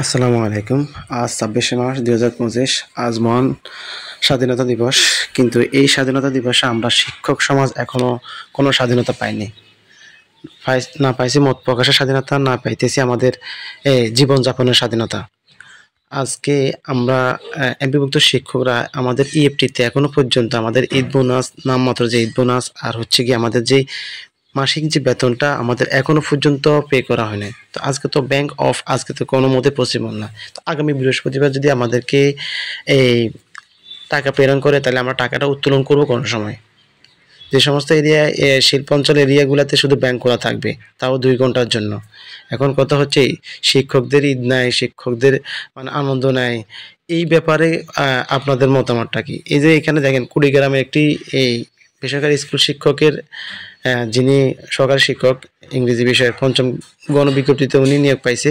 আসসালামু আলাইকুম। আজ ২৬শে মার্চ ২০২৫। আজ মহান স্বাধীনতা দিবস। কিন্তু এই স্বাধীনতা দিবসে আমরা শিক্ষক সমাজ এখনো কোনো স্বাধীনতা পাইনি। না পাইছি মত প্রকাশের স্বাধীনতা, না পাইতেছি আমাদের জীবনযাপনের স্বাধীনতা। আজকে আমরা এমপিভুক্ত শিক্ষকরা আমাদের ইএফটিতে এখনো পর্যন্ত আমাদের ঈদ বোনাস, নামমাত্র যে ঈদ বোনাস আর হচ্ছে গিয়ে আমাদের যেই মাসিক যে বেতনটা আমাদের এখনো পর্যন্ত পে করা হয় নাই। তো আজকে তো ব্যাংক অফ, আজকে তো কোনো মতে পসিবল না। তো আগামী বৃহস্পতিবার যদি আমাদেরকে এই টাকা প্রেরণ করে তাহলে আমরা টাকাটা উত্তোলন করব কোন সময়? যে সমস্ত এরিয়া শিল্পাঞ্চল এরিয়াগুলোতে শুধু ব্যাংক খোলা থাকবে, তাও ২ ঘন্টার জন্য। এখন কথা হচ্ছে শিক্ষকদের ঈদ নাই, শিক্ষকদের মানে আনন্দ নাই। এই ব্যাপারে আপনাদের মতামতটা কি? এই যে এখানে দেখেন কুড়িগ্রামে একটি এই বেসরকারি স্কুল শিক্ষকের যিনি সহকারী শিক্ষক ইংরেজি বিষয়ের ৫ম গণবিজ্ঞপ্তিতে উনি নিয়োগ পাইছে।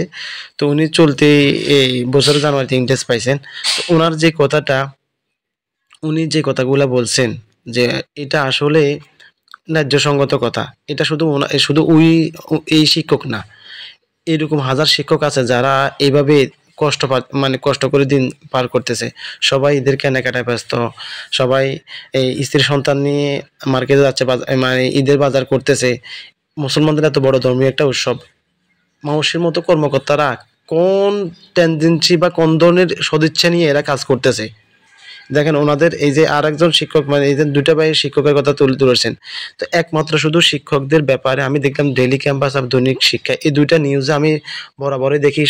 তো উনি চলতি এই বছরের জানুয়ারিতে ইনটেক্স পাইছেন। তো উনার যে কথাটা, উনি যে কথাগুলা বলছেন যে এটা আসলে ন্যায্যসঙ্গত কথা। এটা শুধু এই শিক্ষক না। এরকম হাজার শিক্ষক আছে যারা এইভাবে মানে কষ্ট করে দিন পার করতেছে। সবাই ঈদের কেনাকাটায় ব্যস্ত। সবাই এই স্ত্রী সন্তান নিয়ে মার্কেটে যাচ্ছে, মানে ঈদের বাজার করতেছে। মুসলমানদের এত বড় ধর্মীয় একটা উৎসব। মানুষের মতো কর্মকর্তারা কোন টেনডেন্সি বা কোন ধরনের সদিচ্ছা নিয়ে এরা কাজ করতেছে? দেখেন ওনাদের এই যে আরেকজন শিক্ষক, মানে এই যে ২ টা ভাইয়ের শিক্ষকের কথা তুলে ধরেছেন। তো একমাত্র শুধু শিক্ষকদের ব্যাপারে আমি দেখলাম ডেইলি ক্যাম্পাস আর দৈনিক শিক্ষা, এই ২ টা নিউজে আমি বরাবরই দেখি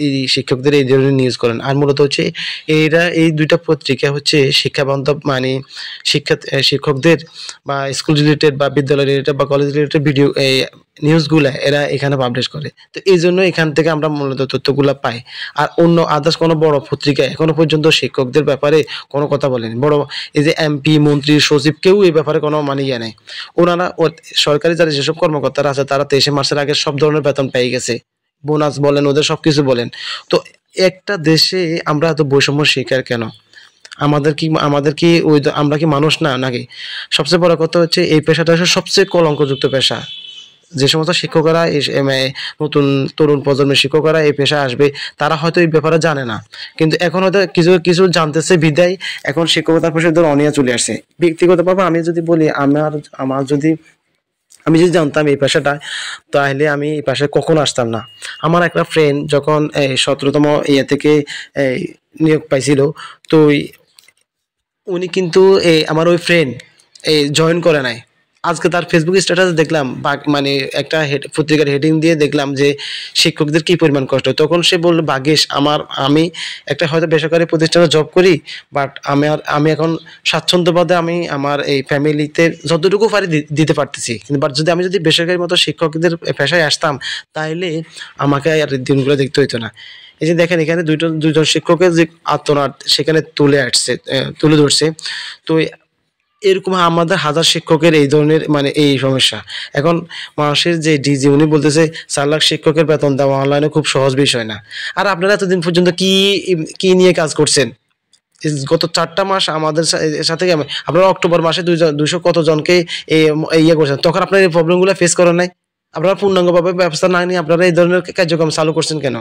এই শিক্ষকদের এই ধরনের নিউজ করেন। আর মূলত হচ্ছে এই ২ টা পত্রিকা হচ্ছে শিক্ষা বান্ধব, মানে শিক্ষকদের বা স্কুল রিলেটেড বা বিদ্যালয় রিলেটেড বা কলেজ রিলেটেড ভিডিও এই নিউজগুলা এরা এখানে পাবলিশ করে। তো এইজন্য এখান থেকে আমরা মূলত তথ্যগুলা পাই। আর অন্য আদার্স কোনো বড় পত্রিকা এখনো পর্যন্ত শিক্ষকদের ব্যাপারে কোনো কথা বলেনি। বড় এই যে এমপি, মন্ত্রী, সচিব কেউ এই ব্যাপারে কোনো মানে ইয়ে নাই। ওনারা সরকারি যারা যেসব কর্মকর্তারা আছে তারা ২৩শে মার্চের আগে সব ধরনের বেতন পেয়ে গেছে। বোনাস বলেন, ওদের সবকিছু বলেন। তো একটা দেশে আমরা এত বৈষম্য শিকার কেন? আমাদের কি আমরা কি মানুষ না নাকি? সবচেয়ে বড় কথা হচ্ছে এই পেশাটা হচ্ছে সবচেয়ে কলঙ্কযুক্ত পেশা। যে সমস্ত শিক্ষকেরা নতুন তরুণ প্রজন্মের শিক্ষকেরা এই পেশায় আসবে, তারা হয়তো এই ব্যাপারে জানে না। কিন্তু এখন হয়তো কিছু জানতেছে বিধায় এখন শিক্ষকতার পেশায় অনীহা চলে আসছে। ব্যক্তিগতভাবে আমি যদি বলি, আমার যদি আমি যদি জানতাম এই পেশাটা, তাহলে আমি এই পেশায় কখনো আসতাম না। আমার একটা ফ্রেন্ড যখন এই ১৭তম ইয়ে থেকে এই নিয়োগ পাইছিল, তো উনি কিন্তু আমার ওই ফ্রেন্ড জয়েন করে নাই। আজকে তার ফেসবুক স্ট্যাটাস দেখলাম, মানে একটা পত্রিকার হেডিং দিয়ে দেখলাম যে শিক্ষকদের কি পরিমাণ কষ্ট। তখন সে বলল, ভাগ্যিস আমি একটা হয়তো বেসরকারি প্রতিষ্ঠানে জব করি, বাট আমি এখন স্বাচ্ছন্দ্যবাদে আমি আমার এই ফ্যামিলিতে যতটুকু পারি দিতে পারতেছি। কিন্তু বাট যদি আমি বেসরকারি মতো শিক্ষকদের পেশায় আসতাম, তাহলে আমাকে আর দিনগুলো দেখতে হইতো না। এই যে দেখেন এখানে দুইজন শিক্ষকের যে আর্তনাদ সেখানে তুলে ধরছে। তো এরকম আমাদের হাজার শিক্ষকের এই ধরনের মানে এই সমস্যা। এখন মানুষের যে ডিজি উনি বলতেছে ৪ লাখ শিক্ষকের বেতন দেওয়া অনলাইনে খুব সহজ বিষয় না। আর আপনারা এতদিন পর্যন্ত কি নিয়ে কাজ করছেন? গত ৪টা মাস আমাদের সাথে আপনারা অক্টোবর মাসে ২০০ কত জনকে ইয়ে করছেন। তখন আপনারা এই প্রবলেমগুলো ফেস করেন নাই? আপনারা পূর্ণাঙ্গভাবে ব্যবস্থা না নিয়ে আপনারা এই ধরনের কার্যক্রম চালু করছেন কেন?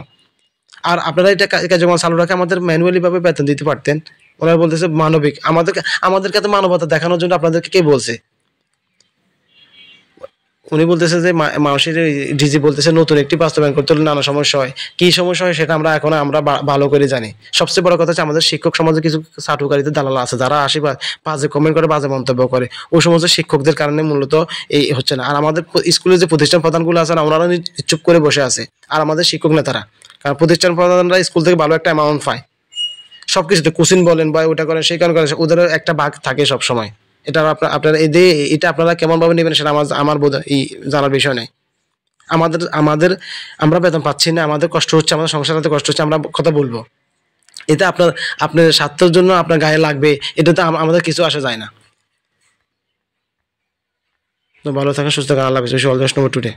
আর আপনারা এটা কার্যক্রম চালু রাখে আমাদের ম্যানুয়ালি ভাবে বেতন দিতে পারতেন। ওনারা বলতেছে মানবিক। আমাদেরকে এত মানবতা দেখানোর জন্য আপনাদেরকে কে বলছে? উনি বলতেছে যে মানুষের ডিজি বলতেছে নতুন একটি বাস্তবায়ন করতে হলে নানা সমস্যা হয়। কি সমস্যা হয় সেটা আমরা ভালো করে জানি। সবচেয়ে বড় কথা হচ্ছে আমাদের শিক্ষক সমাজে কিছু চাটুকারিতে দালাল আছে যারা আসে বাজে কমেন্ট করে, বাজে মন্তব্য করে। ওই সমস্ত শিক্ষকদের কারণে মূলত এই হচ্ছে না। আর আমাদের স্কুলে যে প্রতিষ্ঠান প্রধানগুলো আছে না, ওনারা চুপ করে বসে আছে। আর আমাদের শিক্ষক নেতারা, কারণ প্রতিষ্ঠান প্রধানরা স্কুল থেকে ভালো একটা অ্যামাউন্ট পায় সবকিছুতে, কোচিং বলেন বা ওটা করেন সেই কারণ করেন, ওদেরও একটা ভাগ থাকে সব সময়। এটা আপনারা এটা আপনারা কেমন ভাবে নেবেন সেটা আমার জানার বিষয় নাই। আমাদের আমাদের আমরা বেতন পাচ্ছি না, আমাদের কষ্ট হচ্ছে, আমাদের সংসারে কষ্ট হচ্ছে, আমরা কথা বলবো। এটা আপনার স্বার্থের জন্য আপনার গায়ে লাগবে, এটা তো আমাদের কিছু আসা যায় না। তো ভালো থাকেন, সুস্থ থাকেন, আল্লাহ হাফেজ। All the best today.